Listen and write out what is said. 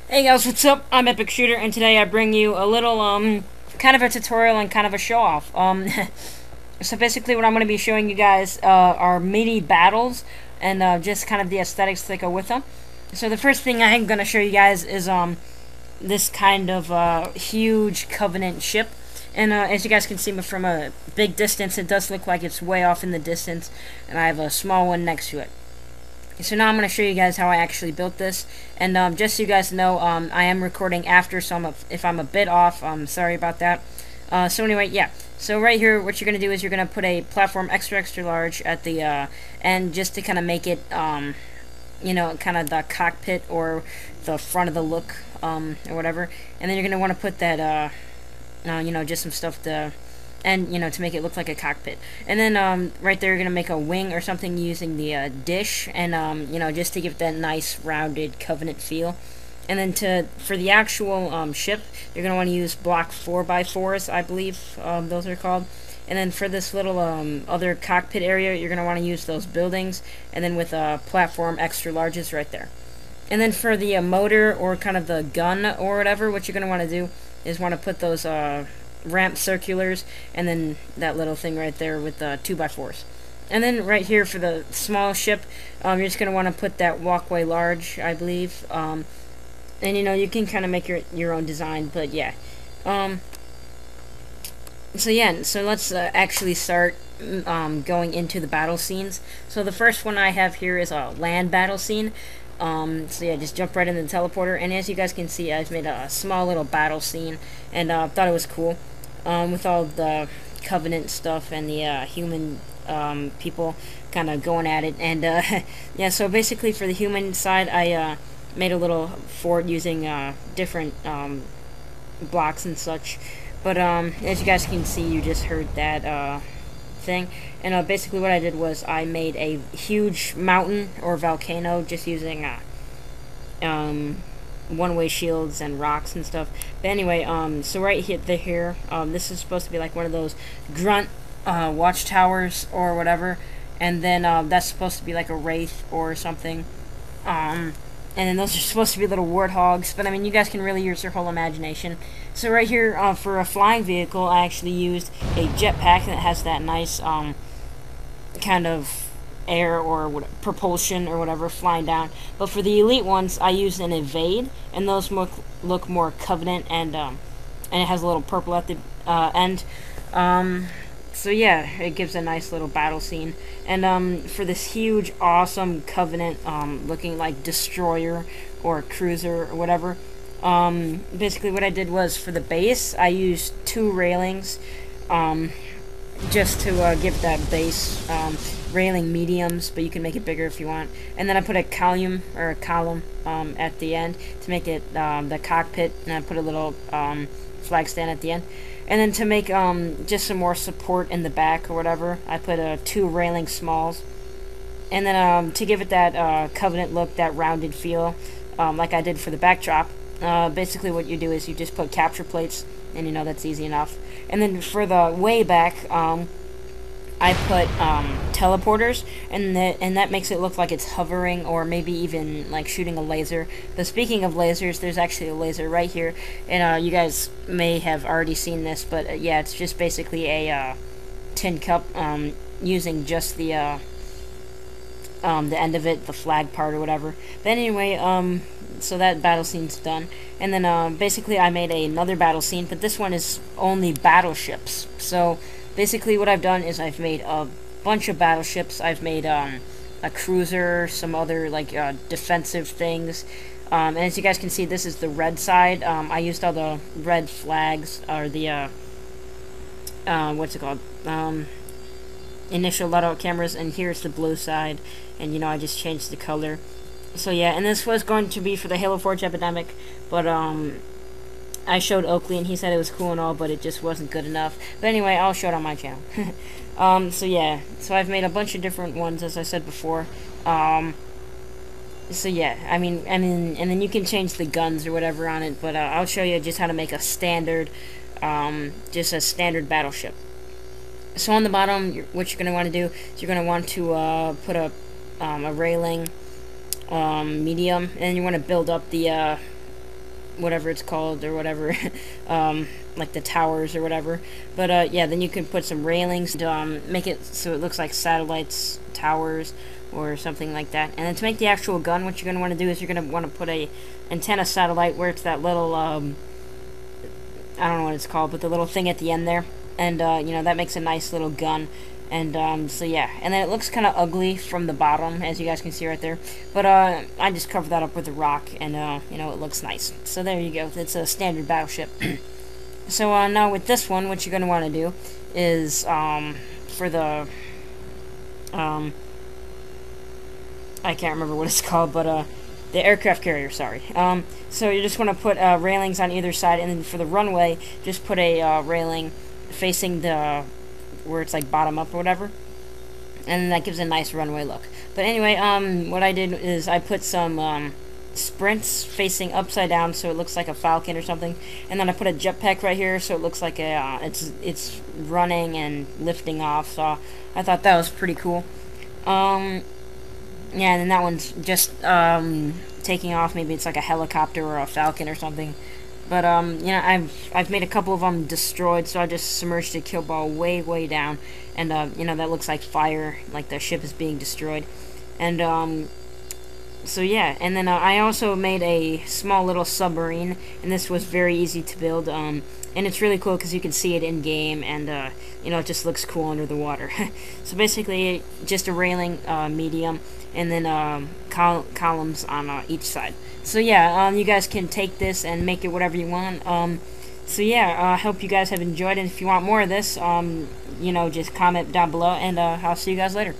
Hey guys, what's up? I'm EPIC SH00TER, and today I bring you a little, kind of a tutorial and kind of a show-off. So basically what I'm going to be showing you guys, are mini battles, and, just kind of the aesthetics that go with them. So the first thing I'm going to show you guys is, this kind of, huge Covenant ship. And, as you guys can see from a big distance, it does look like it's way off in the distance, and I have a small one next to it. So now I'm going to show you guys how I actually built this, and just so you guys know, I am recording after, so if I'm a bit off, I'm sorry about that. So anyway, yeah. So right here, what you're going to do is you're going to put a platform extra large at the end, just to kind of make it, you know, kind of the cockpit or the front of the look, or whatever. And then you're going to want to put that, you know, just some stuff to, and you know, to make it look like a cockpit. And then right there you're gonna make a wing or something using the dish, and you know, just to give that nice rounded Covenant feel. And then for the actual ship, you're gonna want to use block 4x4s, I believe those are called. And then for this little other cockpit area, you're gonna want to use those buildings, and then with platform extra larges right there. And then for the motor or kind of the gun or whatever, what you're gonna want to do is want to put those ramp circulars, and then that little thing right there with the 2x4s. And then right here for the small ship, you're just going to want to put that walkway large, I believe. And you know, you can kind of make your own design, but yeah. So let's actually start going into the battle scenes. So the first one I have here is a land battle scene. So yeah, just jump right in the teleporter, and as you guys can see, I've made a small little battle scene, and thought it was cool, with all the Covenant stuff and the human people kind of going at it. And yeah, so basically for the human side, I made a little fort using different blocks and such. But as you guys can see, you just heard that thing. And basically what I did was I made a huge mountain or volcano just using one-way shields and rocks and stuff. But anyway, so right here, this is supposed to be like one of those grunt watchtowers or whatever, and then that's supposed to be like a wraith or something. And then those are supposed to be little warthogs, but I mean, you guys can really use your whole imagination. So right here, for a flying vehicle, I actually used a jetpack that has that nice kind of air or propulsion or whatever flying down. But for the elite ones, I used an evade, and those look more Covenant, and it has a little purple at the end. So yeah, it gives a nice little battle scene. And for this huge, awesome Covenant looking like destroyer or cruiser or whatever, basically what I did was for the base, I used 2 railings, just to give that base railing mediums, but you can make it bigger if you want. And then I put a column at the end to make it the cockpit, and I put a little flag stand at the end. And then to make just some more support in the back or whatever, I put 2 railing smalls. And then to give it that Covenant look, that rounded feel, like I did for the backdrop, basically what you do is you just put capture plates, and you know, that's easy enough. And then for the way back, I put teleporters, and that makes it look like it's hovering, or maybe even like shooting a laser. But speaking of lasers, there's actually a laser right here, and you guys may have already seen this, but yeah, it's just basically a tin cup, using just the end of it, the flag part or whatever. But anyway, so that battle scene's done. And then basically I made another battle scene, but this one is only battleships. So basically what I've done is I've made a bunch of battleships. I've made a cruiser, some other like defensive things. And as you guys can see, this is the red side. I used all the red flags, or the what's it called? Initial let-out cameras, and here's the blue side, and you know, I just changed the color. So yeah, and this was going to be for the Halo Forge Epidemic, but I showed Oakley, and he said it was cool and all, but it just wasn't good enough. But anyway, I'll show it on my channel. So yeah, so I've made a bunch of different ones, as I said before. So yeah, I mean, and then you can change the guns or whatever on it, but I'll show you just how to make a standard, just a standard battleship. So on the bottom, what you're going to want to do is you're going to want to put a railing medium, and you want to build up the whatever it's called or whatever, like the towers or whatever. But yeah, then you can put some railings to make it so it looks like satellites, towers, or something like that. And then to make the actual gun, what you're going to want to do is you're going to want to put a antenna satellite where it's that little, I don't know what it's called, but the little thing at the end there. And, you know, that makes a nice little gun. And, so yeah. And then it looks kind of ugly from the bottom, as you guys can see right there. But, I just covered that up with a rock, and, you know, it looks nice. So there you go. It's a standard battleship. So, now with this one, what you're going to want to do is, for the, I can't remember what it's called, but, the aircraft carrier, sorry. So you just want to put railings on either side, and then for the runway, just put a railing facing the where it's like bottom up or whatever, and that gives a nice runway look. But anyway, what I did is I put some sprints facing upside down, so it looks like a falcon or something, and then I put a jetpack right here, so it looks like a it's running and lifting off. So I thought that was pretty cool. Yeah, and then that one's just taking off. Maybe it's like a helicopter or a falcon or something. But you know, I've made a couple of them destroyed, so I just submerged a kill ball way down, and you know, that looks like fire, like the ship is being destroyed. And so yeah, and then I also made a small little submarine, and this was very easy to build. And it's really cool because you can see it in game, and you know, it just looks cool under the water. So basically, just a railing, medium, and then columns on each side. So yeah, you guys can take this and make it whatever you want. So yeah, I hope you guys have enjoyed it. If you want more of this, you know, just comment down below, and I'll see you guys later.